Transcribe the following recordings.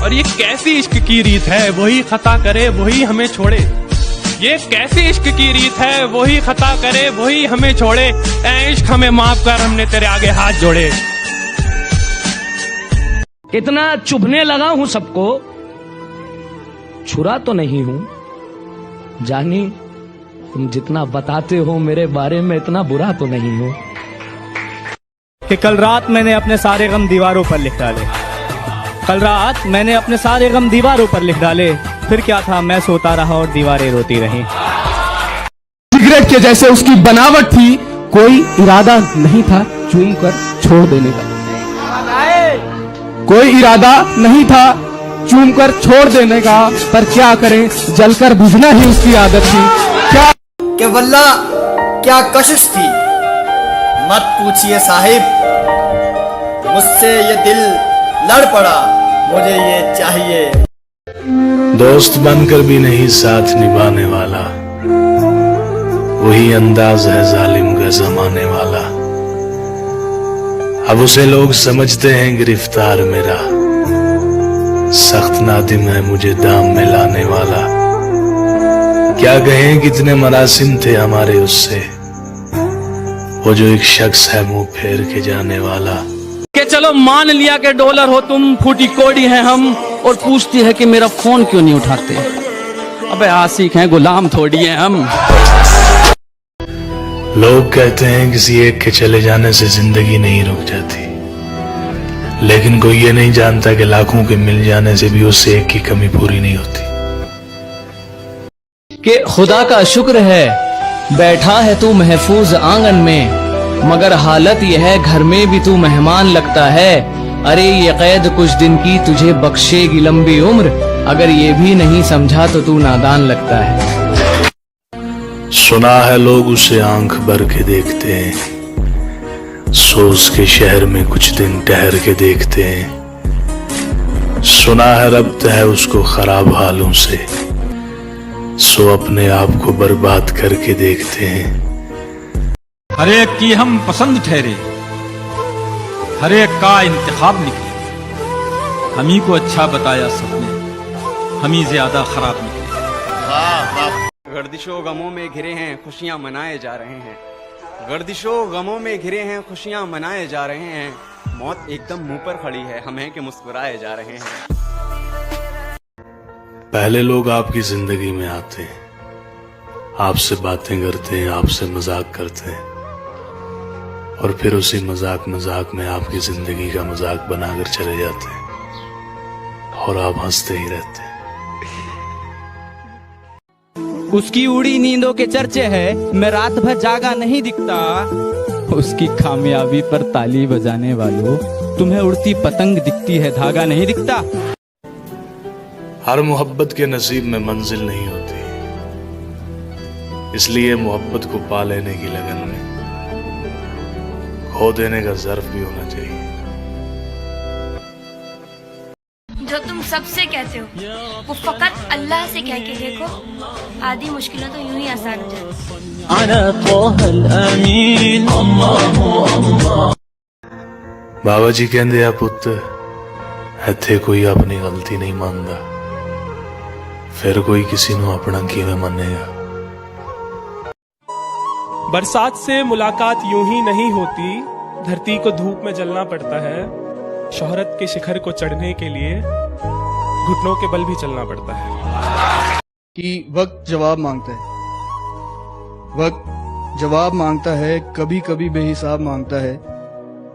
और ये कैसी इश्क की रीत है, वही खता करे वही हमें छोड़े। ये कैसी इश्क की रीत है, वही खता करे वही हमें छोड़े। ऐ इश्क हमें माफ कर, हमने तेरे आगे हाथ जोड़े। इतना चुभने लगा हूं सबको, छुरा तो नहीं हूं। जानी तुम जितना बताते हो मेरे बारे में, इतना बुरा तो नहीं हूं। कि कल रात मैंने अपने सारे गम दीवारों पर लिख डाले। कल रात मैंने अपने सारे गम दीवारों पर लिख डाले। फिर क्या था, मैं सोता रहा और दीवारें रोती रहीं। सिगरेट के जैसे उसकी बनावट थी, कोई इरादा नहीं था चूम कर छोड़ देने का। कोई इरादा नहीं था चूम कर छोड़ देने का, पर क्या करें, जलकर बुझना ही उसकी आदत थी। क्या कि वल्ला क्या कशिश थी, मत पूछिए साहिब, मुझसे ये दिल लड़ पड़ा, मुझे ये चाहिए। दोस्त बनकर भी नहीं साथ निभाने वाला, वही अंदाज है जालिम का जमाने वाला। अब उसे लोग समझते हैं गिरफ्तार मेरा, सख्त नादिम है मुझे दाम में लाने वाला। क्या कहें कितने मरासिम थे हमारे उससे, वो जो एक शख्स है मुंह फेर के जाने वाला। कि चलो मान लिया कि डॉलर हो तुम, फूटी कोड़ी है हम, और पूछती है कि मेरा फोन क्यों नहीं उठाते। अबे आशिक हैं, गुलाम थोड़ी हैं हम। लोग कहते हैं किसी एक के चले जाने से जिंदगी नहीं रुक जाती, लेकिन कोई ये नहीं जानता कि लाखों के मिल जाने से भी उस एक की कमी पूरी नहीं होती। कि खुदा का शुक्र है बैठा है तू महफूज आंगन में, मगर हालत यह है घर में भी तू मेहमान लगता है। अरे ये कैद कुछ दिन की तुझे बख्शेगी लंबी उम्र, अगर ये भी नहीं समझा तो तू नादान लगता है। सुना है लोग उसे आंख भर के देखते हैं, सोच के शहर में कुछ दिन ठहर के देखते हैं। सुना है रब्त है उसको खराब हालों से, सो अपने आप को बर्बाद करके देखते हैं। हर एक की हम पसंद ठहरे, हर एक का इंतखाब निकले। हम ही को अच्छा बताया सबने, हम ही ज्यादा खराब निकले। गर्दिशों गमों में घिरे हैं, खुशियां मनाए जा रहे हैं। गर्दिशों गमों में घिरे हैं, खुशियां मनाए जा रहे हैं। मौत एकदम मुंह पर खड़ी है, हम हैं कि मुस्कुराए जा रहे हैं। पहले लोग आपकी जिंदगी में आते हैं, आपसे बातें करते हैं, आपसे मजाक करते हैं, और फिर उसी मजाक में आपकी जिंदगी का मजाक बनाकर चले जाते हैं, और आप हंसते ही रहते हैं। उसकी उड़ी नींदों के चर्चे है, मैं रात भर जागा नहीं दिखता। उसकी कामयाबी पर ताली बजाने वालों, तुम्हें उड़ती पतंग दिखती है, धागा नहीं दिखता। हर मोहब्बत के नसीब में मंजिल नहीं होती, इसलिए मोहब्बत को पा लेने की लगन में खो देने का ज़र्फ भी होना चाहिए। जो तुम सबसे कहते हो वो फकत अल्लाह से कह के देखो, आधी मुश्किलें तो यूं ही आसान हो जाती। बाबा जी कहते आ पुत, इत्थे कोई अपनी गलती नहीं मानता, फिर कोई किसी को अपना किवें मनेगा। बरसात से मुलाकात यूं ही नहीं होती, धरती को धूप में जलना पड़ता है। शोहरत के शिखर को चढ़ने के लिए घुटनों के बल भी चलना पड़ता है। कि वक्त जवाब मांगता है, वक्त जवाब मांगता है, कभी कभी बेहिसाब मांगता है।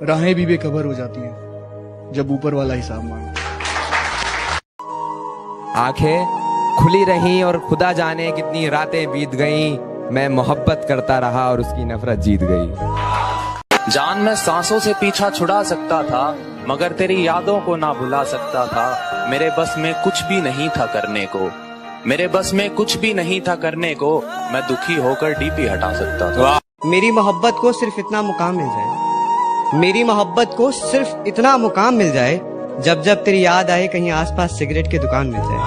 राहें भी बेखबर हो जाती हैं जब ऊपर वाला हिसाब मांगता है। आंखें खुली रहीं और खुदा जाने कितनी रातें बीत गईं, मैं मोहब्बत करता रहा और उसकी नफरत जीत गई। जान मैं सांसों से पीछा छुड़ा सकता था, मगर तेरी यादों को ना भुला सकता था। मेरे बस में कुछ भी नहीं था करने को, मेरे बस में कुछ भी नहीं था करने को, मैं दुखी होकर डीपी हटा सकता था। मेरी मोहब्बत को सिर्फ इतना मुकाम मिल जाए, मेरी मोहब्बत को सिर्फ इतना मुकाम मिल जाए, जब जब तेरी याद आए कहीं आसपास सिगरेट की दुकान मिल जाए।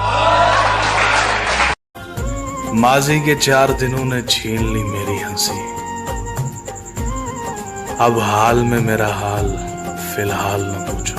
माजी के 4 दिनों ने छीन ली मेरी हंसी, अब हाल में मेरा हाल फिलहाल न पूछो।